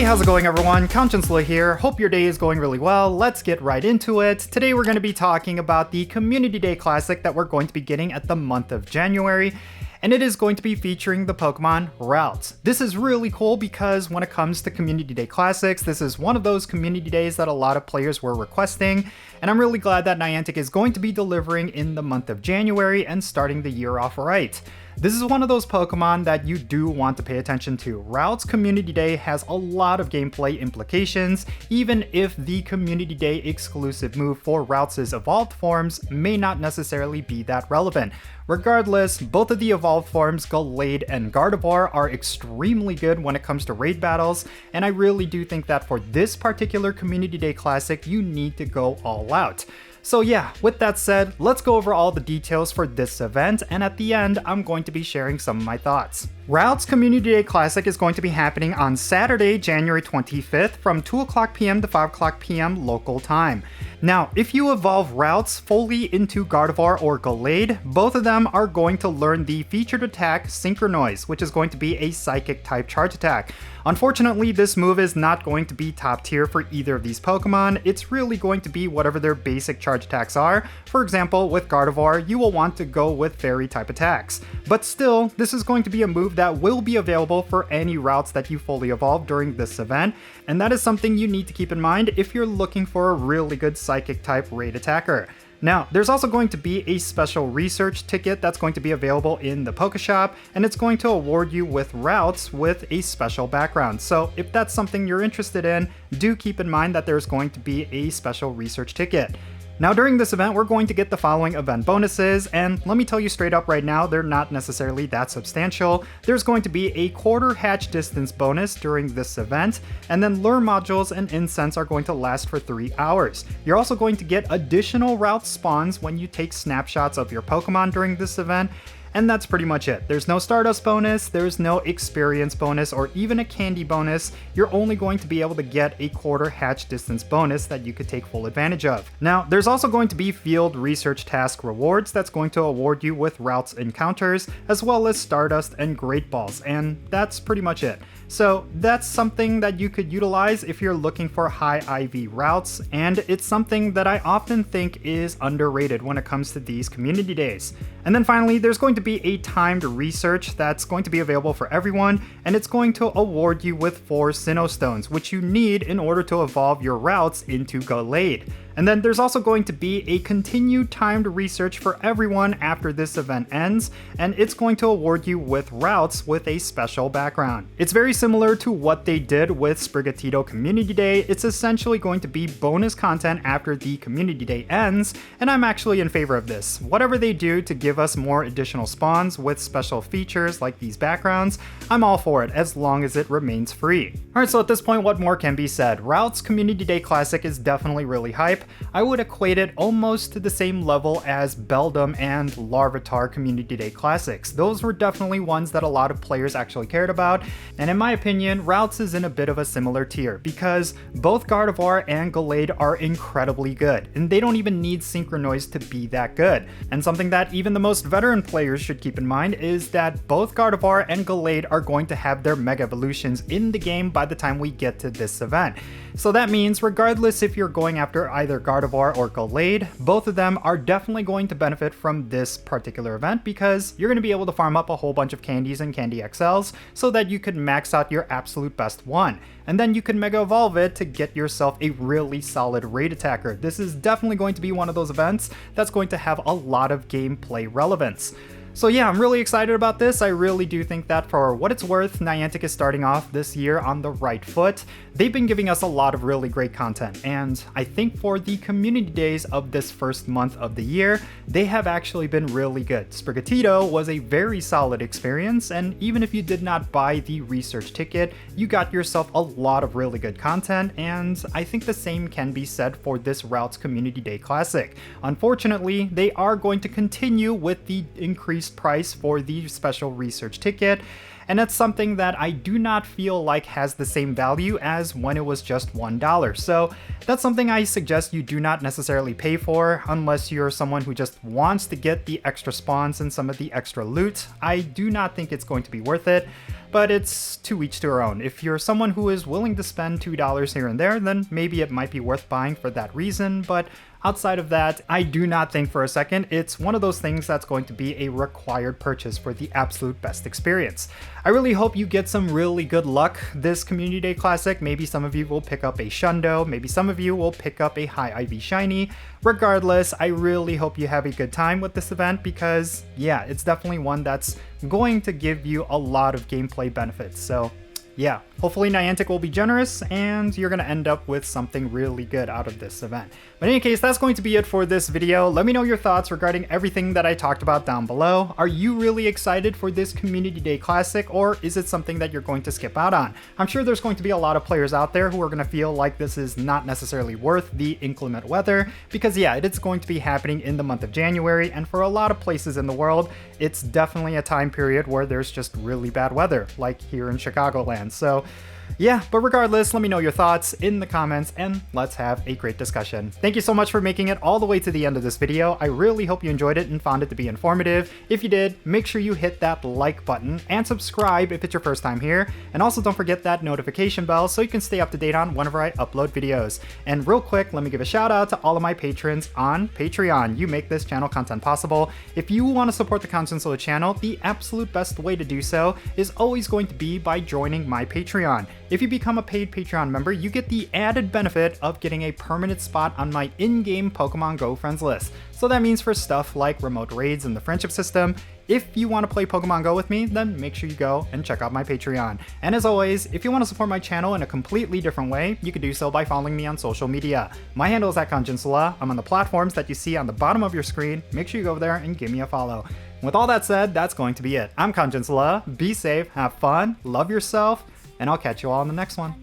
Hey, how's it going everyone? Jinsula here. Hope your day is going really well. Let's get right into it. Today we're going to be talking about the Community Day Classic that we're going to be getting at the month of January. And it is going to be featuring the Pokemon Ralts. This is really cool because when it comes to Community Day Classics, this is one of those community days that a lot of players were requesting, and I'm really glad that Niantic is going to be delivering in the month of January and starting the year off right. This is one of those Pokemon that you do want to pay attention to. Ralts Community Day has a lot of gameplay implications, even if the Community Day exclusive move for Ralts' evolved forms may not necessarily be that relevant. Regardless, both of the evolved forms, Gallade and Gardevoir, are extremely good when it comes to raid battles, and I really do think that for this particular Community Day Classic, you need to go all out. So yeah, with that said, let's go over all the details for this event, and at the end, I'm going to be sharing some of my thoughts. Ralts Community Day Classic is going to be happening on Saturday, January 25th from 2 o'clock p.m. to 5 o'clock p.m. local time. Now, if you evolve Ralts fully into Gardevoir or Gallade, both of them are going to learn the featured attack Synchronoise, which is going to be a psychic type charge attack. Unfortunately, this move is not going to be top tier for either of these Pokemon. It's really going to be whatever their basic charge attacks are. For example, with Gardevoir, you will want to go with fairy type attacks. But still, this is going to be a move that will be available for any Ralts that you fully evolve during this event, and that is something you need to keep in mind if you're looking for a really good psychic type raid attacker. Now, there's also going to be a special research ticket that's going to be available in the Pokeshop, and it's going to award you with Ralts with a special background. So if that's something you're interested in, do keep in mind that there's going to be a special research ticket. Now during this event, we're going to get the following event bonuses, and let me tell you straight up right now, they're not necessarily that substantial. There's going to be a quarter hatch distance bonus during this event, and then lure modules and incense are going to last for 3 hours. You're also going to get additional route spawns when you take snapshots of your Pokemon during this event, and that's pretty much it. There's no Stardust bonus, there's no experience bonus, or even a candy bonus. You're only going to be able to get a quarter hatch distance bonus that you could take full advantage of. Now, there's also going to be field research task rewards that's going to award you with Ralts encounters, as well as Stardust and Great Balls, and that's pretty much it. So that's something that you could utilize if you're looking for high IV Ralts, and it's something that I often think is underrated when it comes to these community days. And then finally, there's going to be a timed research that's going to be available for everyone, and it's going to award you with 4 Sinnoh Stones, which you need in order to evolve your Ralts into Gallade. And then there's also going to be a continued timed research for everyone after this event ends, and it's going to award you with Ralts with a special background. It's very similar to what they did with Sprigatito Community Day. It's essentially going to be bonus content after the Community Day ends, and I'm actually in favor of this. Whatever they do to give us more additional spawns with special features like these backgrounds, I'm all for it as long as it remains free. Alright, so at this point, what more can be said? Ralts Community Day Classic is definitely really hype. I would equate it almost to the same level as Beldum and Larvitar Community Day Classics. Those were definitely ones that a lot of players actually cared about, and in my opinion, Ralts is in a bit of a similar tier because both Gardevoir and Gallade are incredibly good, and they don't even need Synchronoise to be that good. And something that even the most veteran players should keep in mind is that both Gardevoir and Gallade are going to have their Mega Evolutions in the game by the time we get to this event. So that means regardless if you're going after either Gardevoir or Gallade, both of them are definitely going to benefit from this particular event because you're going to be able to farm up a whole bunch of candies and candy XLs so that you can max out your absolute best one. And then you can Mega Evolve it to get yourself a really solid raid attacker. This is definitely going to be one of those events that's going to have a lot of gameplay relevance. So yeah, I'm really excited about this. I really do think that for what it's worth, Niantic is starting off this year on the right foot. They've been giving us a lot of really great content, and I think for the community days of this first month of the year, they have actually been really good. Sprigatito was a very solid experience, and even if you did not buy the research ticket, you got yourself a lot of really good content, and I think the same can be said for this Ralts Community Day Classic. Unfortunately, they are going to continue with the increased increased price for the special research ticket, and it's something that I do not feel like has the same value as when it was just $1. So that's something I suggest you do not necessarily pay for unless you're someone who just wants to get the extra spawns and some of the extra loot. I do not think it's going to be worth it, but it's to each their own. If you're someone who is willing to spend $2 here and there, then maybe it might be worth buying for that reason, but outside of that, I do not think for a second it's one of those things that's going to be a required purchase for the absolute best experience. I really hope you get some really good luck this Community Day Classic. Maybe some of you will pick up a Shundo, maybe some of you will pick up a High IV Shiny. Regardless, I really hope you have a good time with this event because, yeah, it's definitely one that's going to give you a lot of gameplay benefits. So yeah, hopefully Niantic will be generous and you're going to end up with something really good out of this event. But in any case, that's going to be it for this video. Let me know your thoughts regarding everything that I talked about down below. Are you really excited for this Community Day Classic, or is it something that you're going to skip out on? I'm sure there's going to be a lot of players out there who are going to feel like this is not necessarily worth the inclement weather, because yeah, it's going to be happening in the month of January, and for a lot of places in the world, it's definitely a time period where there's just really bad weather, like here in Chicagoland. So yeah, but regardless, let me know your thoughts in the comments and let's have a great discussion. Thank you so much for making it all the way to the end of this video. I really hope you enjoyed it and found it to be informative. If you did, make sure you hit that like button and subscribe if it's your first time here. And also don't forget that notification bell so you can stay up to date on whenever I upload videos. And real quick, let me give a shout out to all of my patrons on Patreon. You make this channel content possible. If you want to support the Jinsula channel, the absolute best way to do so is always going to be by joining my Patreon. If you become a paid Patreon member, you get the added benefit of getting a permanent spot on my in-game Pokemon GO friends list. So that means for stuff like remote raids and the friendship system, if you want to play Pokemon GO with me, then make sure you go and check out my Patreon. And as always, if you want to support my channel in a completely different way, you can do so by following me on social media. My handle is @Jinsula. I'm on the platforms that you see on the bottom of your screen. Make sure you go over there and give me a follow. With all that said, that's going to be it. I'm Jinsula. Be safe, have fun, love yourself, and I'll catch you all in the next one.